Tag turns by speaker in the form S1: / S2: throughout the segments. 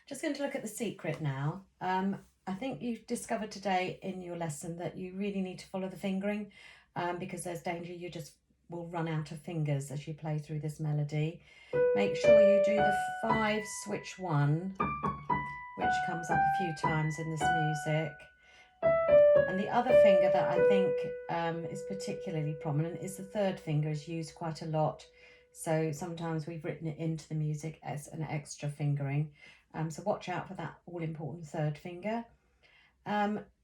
S1: Just going to look at the secret now. I think you've discovered today in your lesson that you really need to follow the fingering because there's danger you just will run out of fingers as you play through this melody. Make sure you do the 5 switch 1, which comes up a few times in this music. And the other finger that I think is particularly prominent is the 3rd finger, is used quite a lot. So sometimes we've written it into the music as an extra fingering. So watch out for that all-important 3rd finger.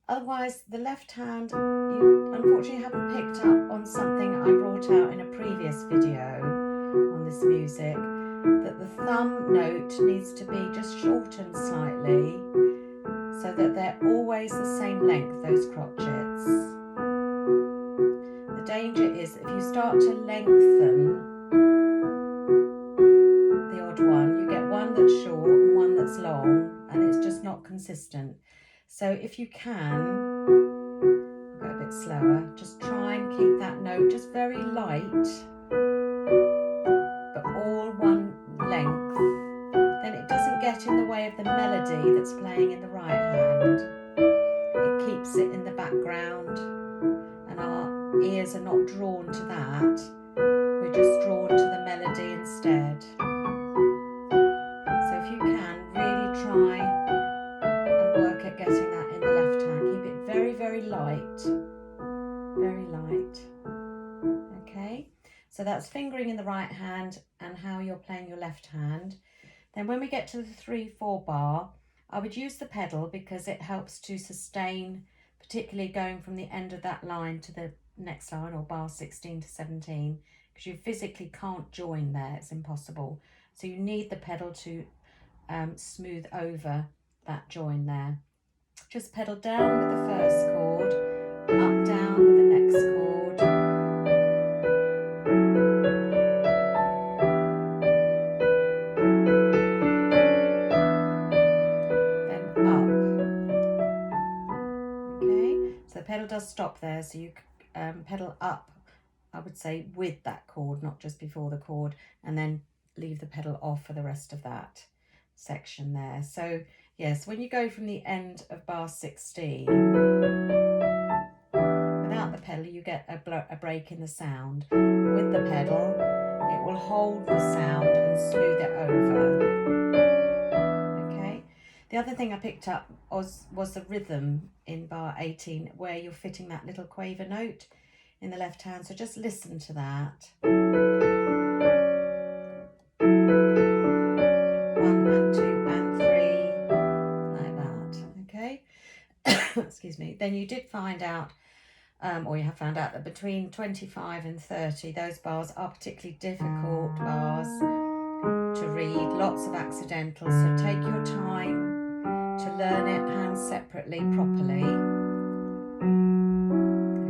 S1: Otherwise, the left hand, you unfortunately haven't picked up on something I brought out in a previous video on this music, that the thumb note needs to be just shortened slightly so that they're always the same length, those crotchets. The danger is if you start to lengthen the odd one, you get one that's short and one that's long, and it's just not consistent. So if you can, I'll go a bit slower, just try and keep that note just very light, but all one length. Then it doesn't get in the way of the melody that's playing in the right hand. It keeps it in the background, and our ears are not drawn to that. We're just drawn to the melody instead. So if you can, really try and work at getting that in the left hand. Keep it very, very light. Very light. Okay, so that's fingering in the right hand and how you're playing your left hand. Then when we get to the 3/4 bar, I would use the pedal because it helps to sustain, particularly going from the end of that line to the next line, or bar 16 to 17, because you physically can't join there, it's impossible. So you need the pedal to smooth over that join there. Just pedal down with the first chord, up, down with the next chord. Then up. Okay, so the pedal does stop there, so you pedal up, I would say, with that chord, not just before the chord, and then leave the pedal off for the rest of that section there. So yes, when you go from the end of bar 16, without the pedal you get a break in the sound. With the pedal, it will hold the sound and smooth it over. Okay. The other thing I picked up was the rhythm in bar 18, where you're fitting that little quaver note in the left hand. So just listen to that. 1 and 2 and 3, like that. Okay. Excuse me. Then you did find out, or you have found out, that between 25 and 30, those bars are particularly difficult bars to read, lots of accidentals, so take your time to learn it hands separately properly.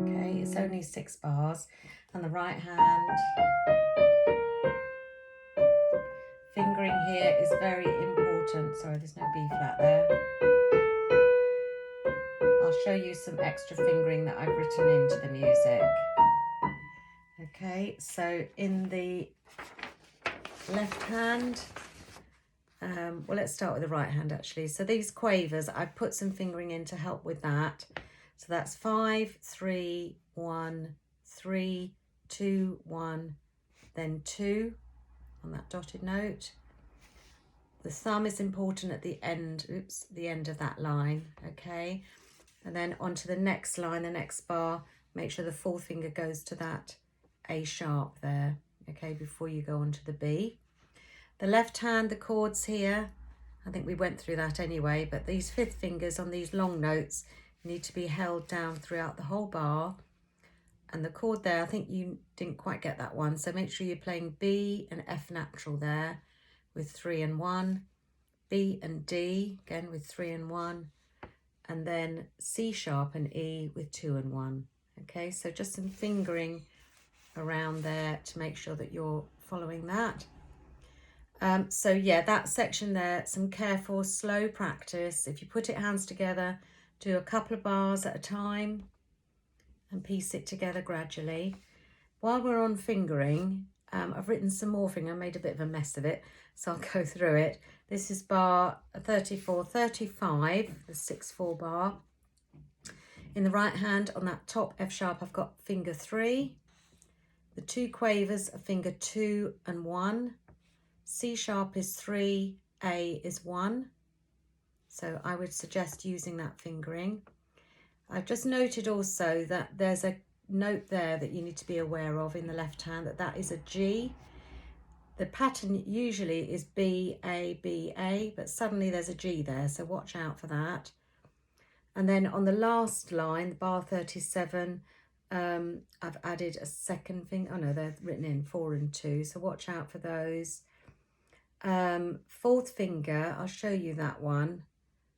S1: Okay, it's only 6 bars, and the right hand fingering here is very important. Sorry, there's no B flat there. I'll show you some extra fingering that I've written into the music. Okay, so in the left hand, well, let's start with the right hand actually. So these quavers, I've put some fingering in to help with that. So that's 5, 3, 1, 3, 2, 1, then 2 on that dotted note. The thumb is important at the end, the end of that line, okay? And then onto the next line, the next bar, make sure the 4th finger goes to that A sharp there, okay, before you go on to the B. The left hand, the chords here, I think we went through that anyway, but these 5th fingers on these long notes need to be held down throughout the whole bar. And the chord there, I think you didn't quite get that one, so make sure you're playing B and F natural there with 3 and 1, B and D, again with 3 and 1, and then C sharp and E with 2 and 1. Okay, so just some fingering around there to make sure that you're following that. So yeah, that section there, some careful, slow practice. If you put it hands together, do a couple of bars at a time and piece it together gradually. While we're on fingering, I've written some more fingering. I made a bit of a mess of it, so I'll go through it. This is bar 34, 35, the 6/4 bar. In the right hand on that top F sharp, I've got finger 3. The 2 quavers are finger 2 and 1. C sharp is 3, A is 1. So I would suggest using that fingering. I've just noted also that there's a note there that you need to be aware of in the left hand, that is a G. The pattern usually is B, A, B, A, but suddenly there's a G there, so watch out for that. And then on the last line, bar 37, I've added a second finger. Oh no, they're written in 4 and 2, so watch out for those. 4th finger, I'll show you that one.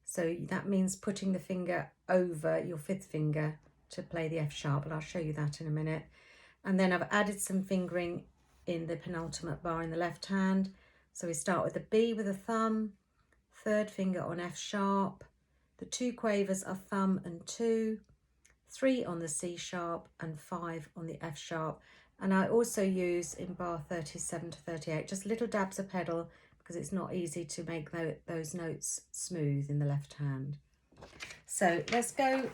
S1: So that means putting the finger over your 5th finger to play the F sharp, but I'll show you that in a minute. And then I've added some fingering in the penultimate bar in the left hand. So we start with a B with a thumb, 3rd finger on F sharp, the 2 quavers are thumb and 2, 3 on the C sharp and 5 on the F sharp. And I also use in bar 37 to 38 just little dabs of pedal, because it's not easy to make those notes smooth in the left hand. So let's go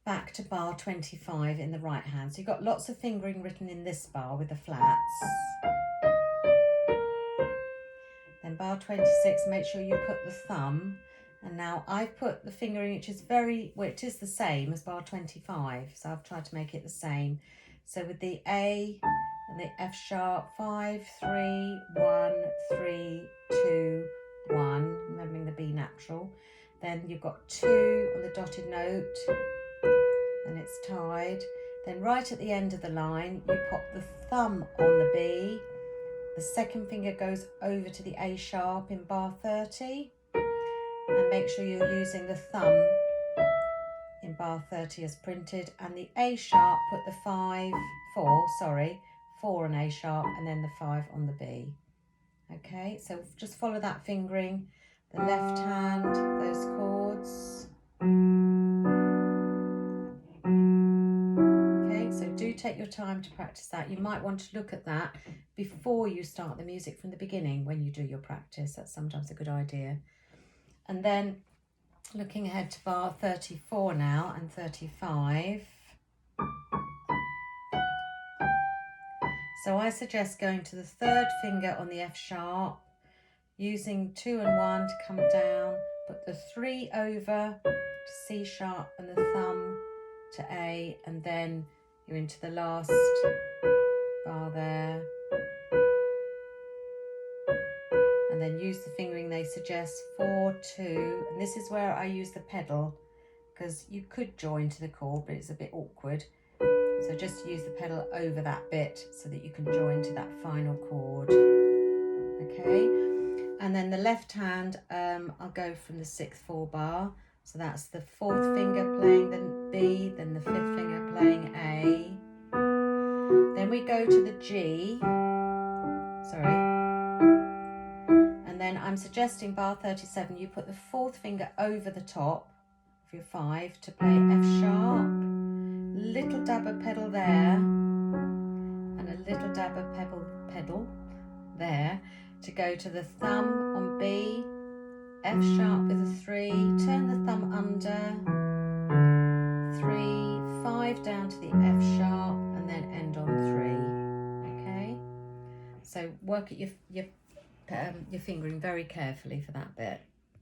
S1: back to bar 25 in the right hand. So you've got lots of fingering written in this bar with the flats. Then bar 26, make sure you put the thumb. And now I've put the fingering, which is it is the same as bar 25. So I've tried to make it the same. So with the A and the F sharp, 5, 3, 1, 3, 2, 1, remembering the B natural. Then you've got 2 on the dotted note, and it's tied. Then right at the end of the line, you pop the thumb on the B. The 2nd finger goes over to the A sharp in bar 30. And make sure you're using the thumb in bar 30 as printed. And the A sharp, put the 4 on A sharp, and then the 5 on the B. Okay, so just follow that fingering. The left hand, those chords. Okay, so do take your time to practice that. You might want to look at that before you start the music from the beginning when you do your practice. That's sometimes a good idea. And then looking ahead to bar 34 now and 35. So I suggest going to the 3rd finger on the F sharp, using 2 and 1 to come down, put the 3 over to C sharp and the thumb to A, and then you're into the last bar there. And then use the fingering they suggest, 4, 2, and this is where I use the pedal, because you could join to the chord, but it's a bit awkward. So just use the pedal over that bit so that you can join to that final chord. Okay, and then the left hand, I'll go from the 6th 4 bar. So that's the 4th finger playing the B, then the 5th finger playing A. Then we go to the G, and then I'm suggesting bar 37, you put the 4th finger over the top of your 5 to play F sharp, little dab of pedal there, and a little dab of pedal there to go to the thumb on B, F sharp with a 3, turn the thumb under, 3, 5 down to the F sharp, and then end on 3. Okay, so work at your fingering very carefully for that bit.